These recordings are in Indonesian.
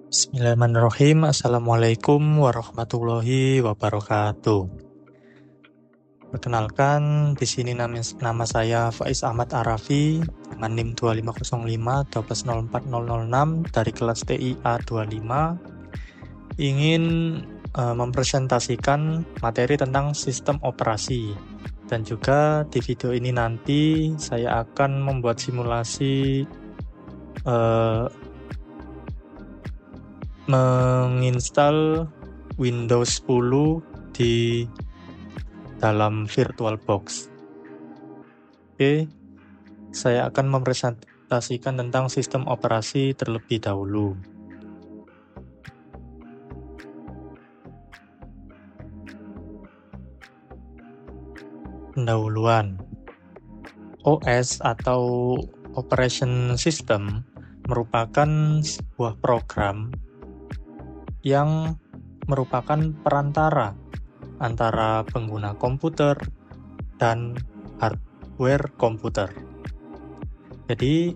Bismillahirrahmanirrahim. Assalamualaikum warahmatullahi wabarakatuh. Perkenalkan, di sini nama saya Faiz Ahmad Arafi dengan NIM 2505 dari kelas TI A25, ingin mempresentasikan materi tentang sistem operasi. Dan juga di video ini nanti saya akan membuat simulasi menginstal Windows 10 di dalam VirtualBox. Oke, saya akan mempresentasikan tentang sistem operasi terlebih dahulu. Pendahuluan. OS atau Operation System merupakan sebuah program yang merupakan perantara antara pengguna komputer dan hardware komputer. Jadi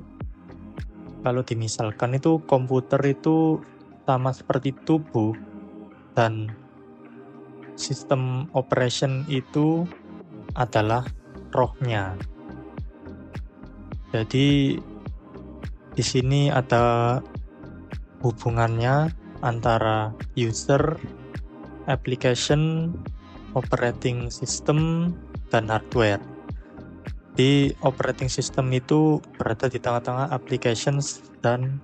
kalau dimisalkan itu komputer itu sama seperti tubuh dan sistem operation itu adalah rohnya. Jadi di sini ada hubungannya antara user, application, operating system, dan hardware. Di operating system itu berada di tengah-tengah applications dan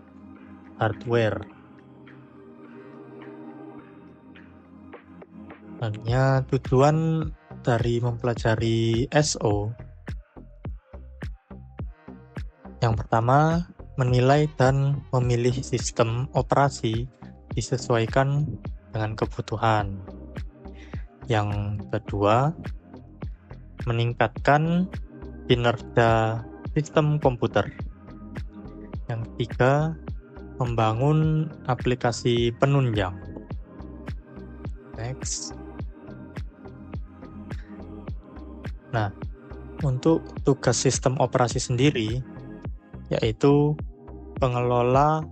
hardware. Hanya tujuan dari mempelajari SO, yang pertama, menilai dan memilih sistem operasi disesuaikan dengan kebutuhan. Yang kedua, meningkatkan kinerja sistem komputer. Yang ketiga, membangun aplikasi penunjang. Next. Nah, untuk tugas sistem operasi sendiri, yaitu pengelola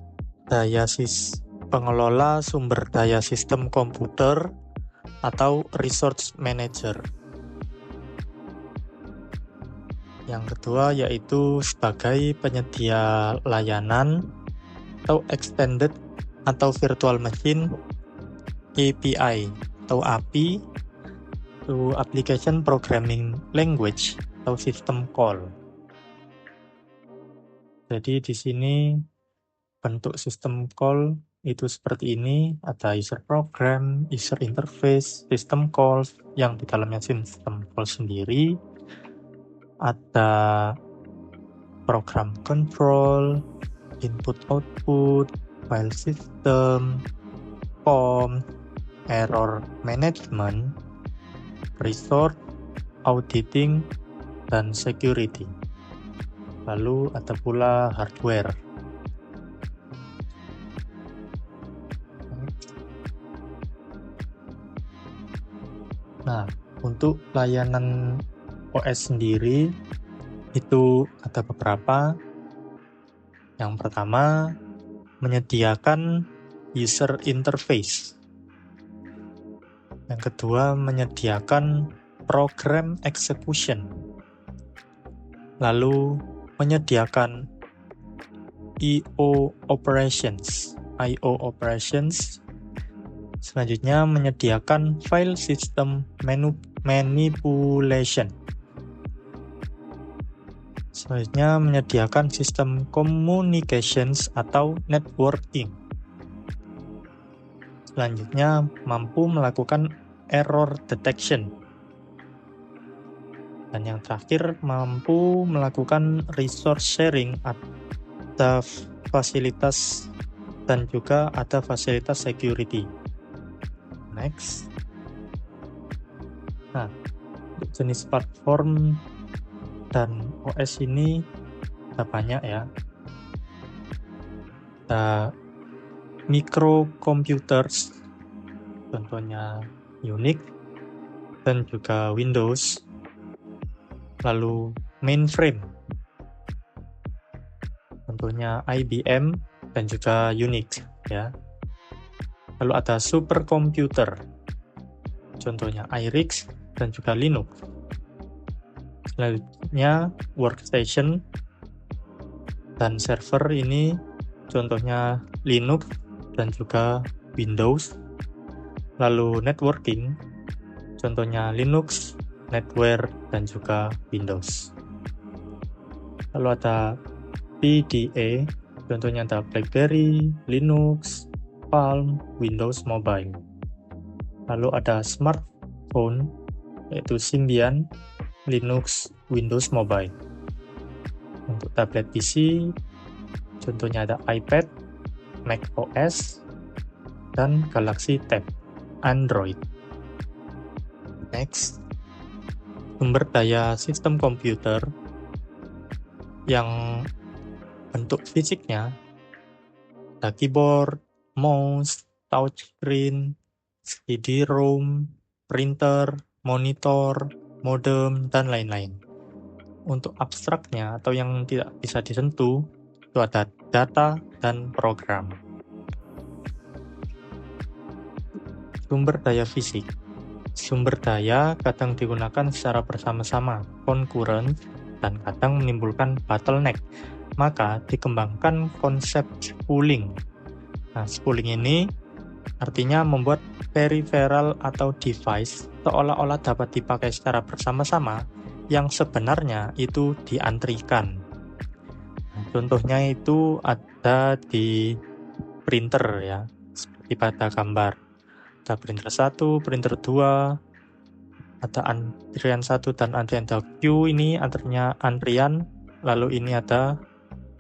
sumber daya sistem komputer atau resource manager. Yang kedua yaitu sebagai penyedia layanan atau extended atau virtual machine API atau API to application programming language atau system call. Jadi di sini bentuk sistem call itu seperti ini, ada user program, user interface, system calls, yang di dalamnya system call sendiri, ada program control, input output, file system, COM, error management, resource, auditing, dan security. Lalu ada pula hardware. Nah, untuk layanan OS sendiri itu ada beberapa. Yang pertama, menyediakan user interface. Yang kedua, menyediakan program execution. Lalu menyediakan I/O operations. Selanjutnya menyediakan file system manipulation. Selanjutnya menyediakan sistem communications atau networking. Selanjutnya mampu melakukan error detection. Dan yang terakhir mampu melakukan resource sharing, ada fasilitas dan juga ada fasilitas security. Next. Nah, untuk jenis platform dan OS ini ada banyak ya. Ada microcomputers, contohnya Unix dan juga Windows. Lalu mainframe, contohnya IBM dan juga Unix ya. Lalu ada superkomputer, contohnya IRIX dan juga Linux. Selanjutnya workstation dan server, ini contohnya Linux dan juga Windows. Lalu networking, contohnya Linux, NetWare, dan juga Windows. Lalu ada PDA, contohnya ada BlackBerry, Linux, Palm, Windows Mobile. Lalu ada smartphone, yaitu Symbian, Linux, Windows Mobile. Untuk tablet PC, contohnya ada iPad, Mac OS, dan Galaxy Tab, Android. Next, sumber daya sistem komputer yang bentuk fisiknya ada keyboard, mouse, touchscreen, CD-ROM, printer, monitor, modem, dan lain-lain. Untuk abstraknya atau yang tidak bisa disentuh, itu ada data dan program. Sumber daya fisik. Sumber daya kadang digunakan secara bersama-sama, concurrent, dan kadang menimbulkan bottleneck. Maka dikembangkan konsep spooling. Nah, spooling ini artinya membuat peripheral atau device seolah-olah dapat dipakai secara bersama-sama yang sebenarnya itu diantrikan. Nah, contohnya itu ada di printer ya, seperti pada gambar. Ada printer 1, printer 2, ada antrian 1 dan antrian 2. Queue ini antrian, lalu ini ada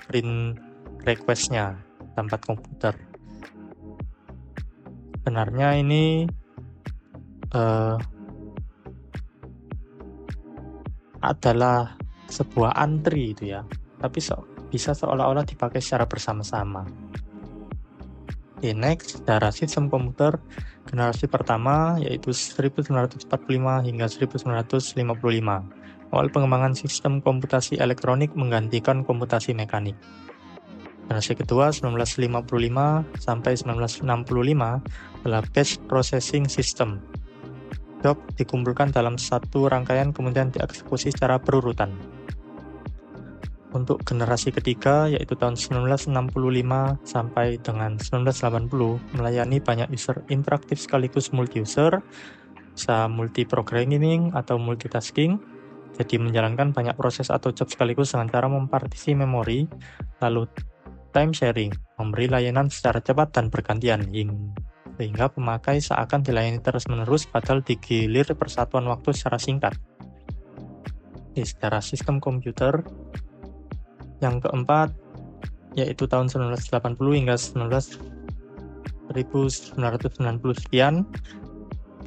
print request-nya, tempat komputer. Sebenarnya ini adalah sebuah antri itu ya, tapi bisa seolah-olah dipakai secara bersama-sama. Oke, next, sejarah sistem komputer generasi pertama yaitu 1945 hingga 1955. Awal pengembangan sistem komputasi elektronik menggantikan komputasi mekanik. Generasi kedua 1955 sampai 1965 adalah batch processing system. Job dikumpulkan dalam satu rangkaian kemudian dieksekusi secara berurutan. Untuk generasi ketiga yaitu tahun 1965 sampai dengan 1980 melayani banyak user interaktif sekaligus multi-user, bisa multi-programming atau multitasking, jadi menjalankan banyak proses atau job sekaligus dengan cara mempartisi memori, lalu time sharing, memberi layanan secara cepat dan bergantian, sehingga pemakai seakan dilayani terus-menerus padahal digilir persatuan waktu secara singkat. Secara sistem komputer yang keempat yaitu tahun 1980 hingga 1990 sekian,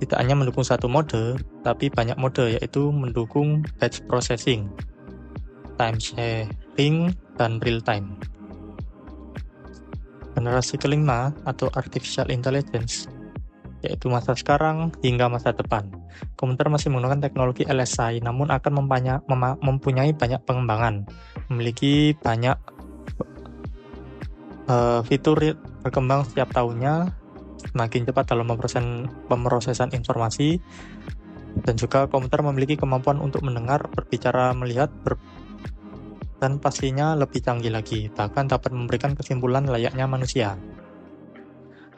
tidak hanya mendukung satu mode, tapi banyak mode, yaitu mendukung batch processing, time sharing, dan real time. Generasi kelima atau artificial intelligence, yaitu masa sekarang hingga masa depan. Komputer masih menggunakan teknologi LSI, namun akan mempunyai banyak pengembangan, memiliki banyak fitur berkembang setiap tahunnya, semakin cepat dalam pemrosesan informasi, dan juga komputer memiliki kemampuan untuk mendengar, berbicara, melihat, dan pastinya lebih canggih lagi, bahkan dapat memberikan kesimpulan layaknya manusia.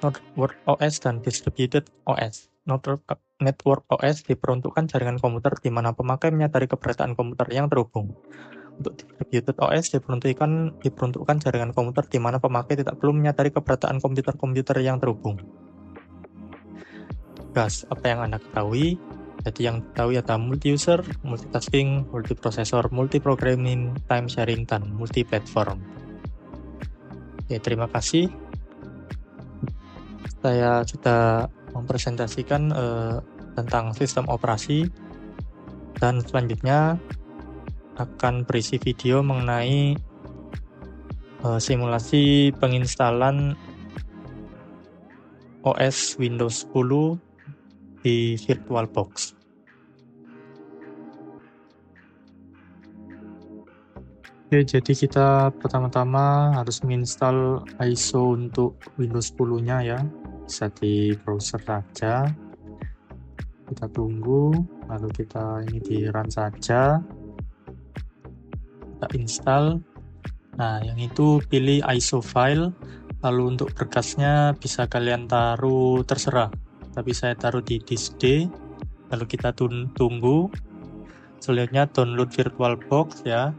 Network OS dan Distributed OS. Network OS diperuntukkan jaringan komputer di mana pemakai menyadari keberadaan komputer yang terhubung. Untuk Distributed OS diperuntukkan jaringan komputer di mana pemakai tidak perlu menyadari keberadaan komputer-komputer yang terhubung. Tugas apa yang Anda ketahui? Jadi yang diketahui ada multi-user, multitasking, multiprosesor, multiprogramming, time sharing, dan multi-platform. Oke, terima kasih. Saya sudah mempresentasikan tentang sistem operasi, dan selanjutnya akan berisi video mengenai simulasi penginstalan OS Windows 10 di VirtualBox. Oke, jadi kita pertama-tama harus menginstal ISO untuk Windows 10-nya ya. bisa di browser saja. Kita tunggu, lalu kita ini di run saja, kita install. Nah, yang itu pilih ISO file, lalu untuk berkasnya bisa kalian taruh terserah, tapi saya taruh di disk D. Lalu kita tunggu. Selanjutnya download VirtualBox ya,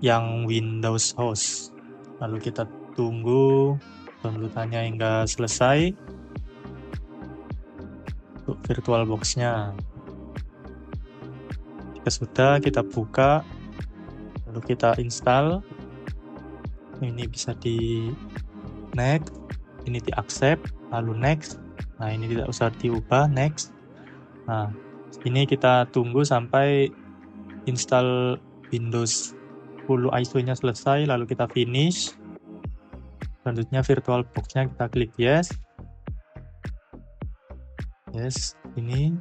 yang Windows host. Lalu kita tunggu downloadannya hingga selesai untuk VirtualBox-nya. Jika sudah, kita buka, lalu kita install. Ini bisa di next, ini di accept, lalu next. Nah, ini tidak usah diubah, next. Nah, ini kita tunggu sampai install Windows 10 ISO-nya selesai, lalu kita finish. Selanjutnya VirtualBox-nya kita klik yes. Yes, ini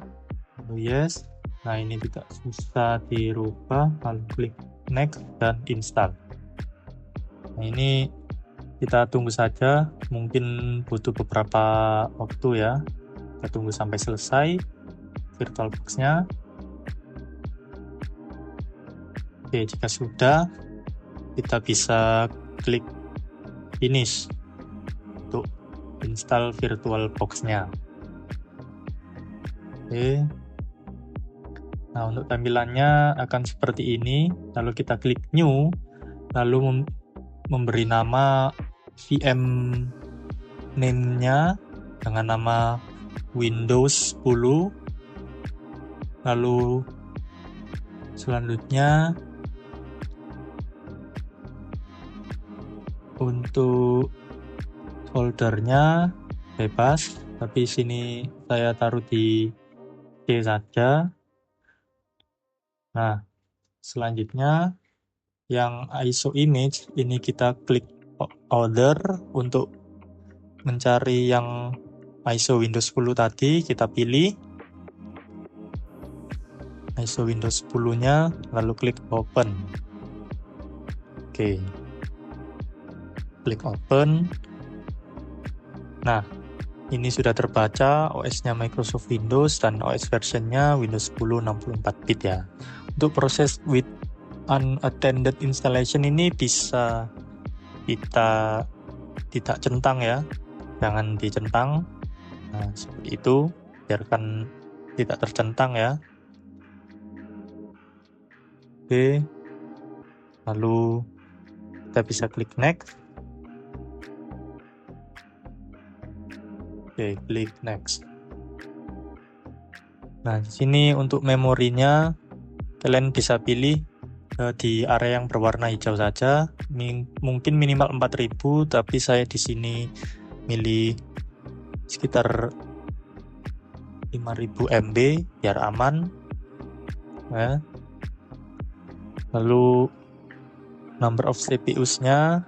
lalu yes. Nah, ini tidak susah dirubah, lalu klik next dan install. Nah, ini kita tunggu saja, mungkin butuh beberapa waktu ya. Kita tunggu sampai selesai VirtualBox-nya. Oke, jika sudah, kita bisa klik finish untuk install VirtualBox-nya. Oke. Nah, untuk tampilannya akan seperti ini. Lalu kita klik new, lalu memberi nama VM name-nya dengan nama Windows 10. Lalu selanjutnya untuk foldernya bebas, tapi sini saya taruh di C saja. Nah, selanjutnya yang ISO image ini kita klik order untuk mencari yang ISO Windows 10 tadi. Kita pilih ISO Windows 10-nya, lalu klik open. Oke, klik open. Nah, ini sudah terbaca OS-nya Microsoft Windows dan OS versionnya Windows 10 64-bit ya. Untuk proses with unattended installation ini bisa kita tidak centang ya, jangan dicentang. Nah, seperti itu, biarkan tidak tercentang ya. Oke, lalu kita bisa klik next. Oke, klik next. Nah, di sini untuk memorinya kalian bisa pilih di area yang berwarna hijau saja. Mungkin minimal 4000, tapi saya di sini milih sekitar 5000 MB biar aman. Ya. Lalu number of CPUs-nya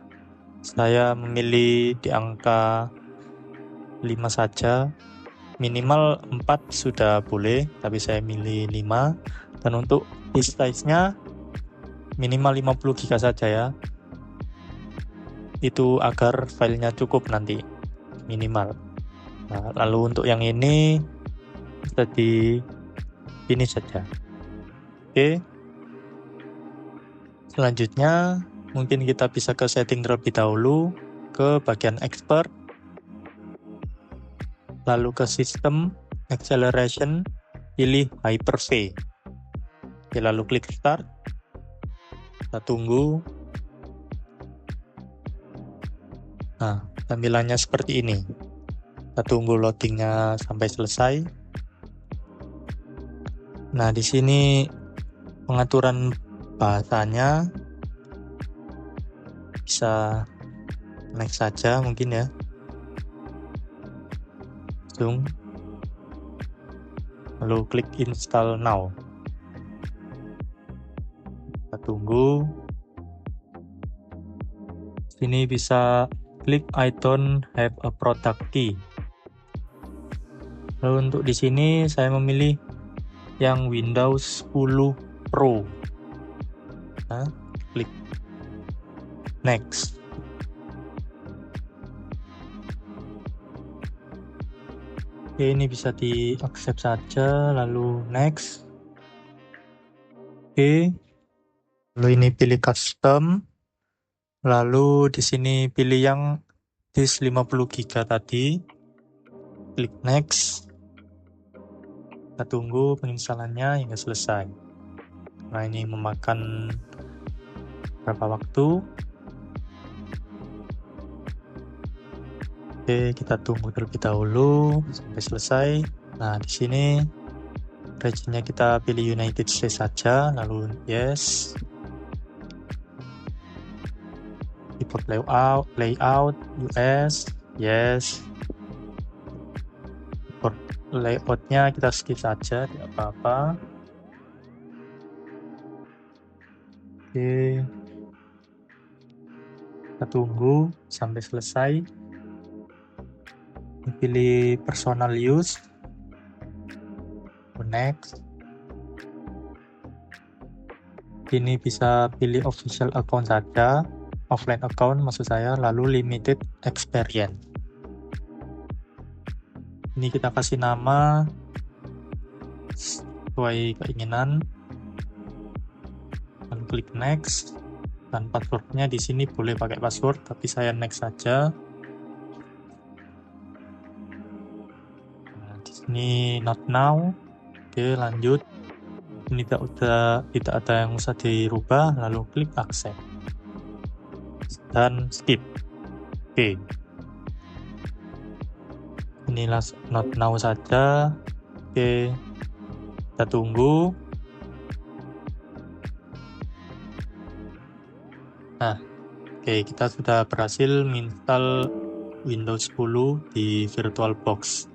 saya memilih di angka 5 saja, minimal 4 sudah boleh, tapi saya milih 5. Dan untuk disk size-nya minimal 50 GB saja ya, itu agar filenya cukup nanti, minimal. Nah, lalu untuk yang ini bisa di finish saja. Oke, selanjutnya mungkin kita bisa ke setting terlebih dahulu, ke bagian expert, lalu ke System Acceleration, pilih Hyper-V. Oke, lalu klik Start. Kita tunggu. Nah, tampilannya seperti ini. Kita tunggu loadingnya sampai selesai. Nah, di sini pengaturan bahasanya bisa next saja mungkin ya. Lalu klik install now. Kita tunggu. Sini bisa klik I don't have a product key. Lalu untuk di sini saya memilih yang Windows 10 Pro. Nah, klik next. Oke, ini bisa di accept saja, lalu next. Oke, lalu ini pilih custom, lalu di sini pilih yang disk 50 GB tadi, klik next. Kita tunggu penginstalannya hingga selesai. Nah, ini memakan berapa waktu? Oke, kita tunggu terlebih dahulu sampai selesai. Nah, di sini regionnya kita pilih United States saja, lalu yes. Keyboard layout US, yes. Keyboard layoutnya kita skip saja, tidak apa-apa. Oke, kita tunggu sampai selesai. Pilih personal use, next. Ini bisa pilih official account saja, offline account maksud saya, lalu limited experience. Ini kita kasih nama sesuai keinginan, lalu klik next. Dan passwordnya di sini boleh pakai password, tapi saya next saja. Nah, di sini not now. Oke, lanjut. Ini tidak ada yang usah dirubah, lalu klik accept dan skip. Oke, inilah not now saja. Oke, kita tunggu. Nah, oke, kita sudah berhasil install Windows 10 di VirtualBox.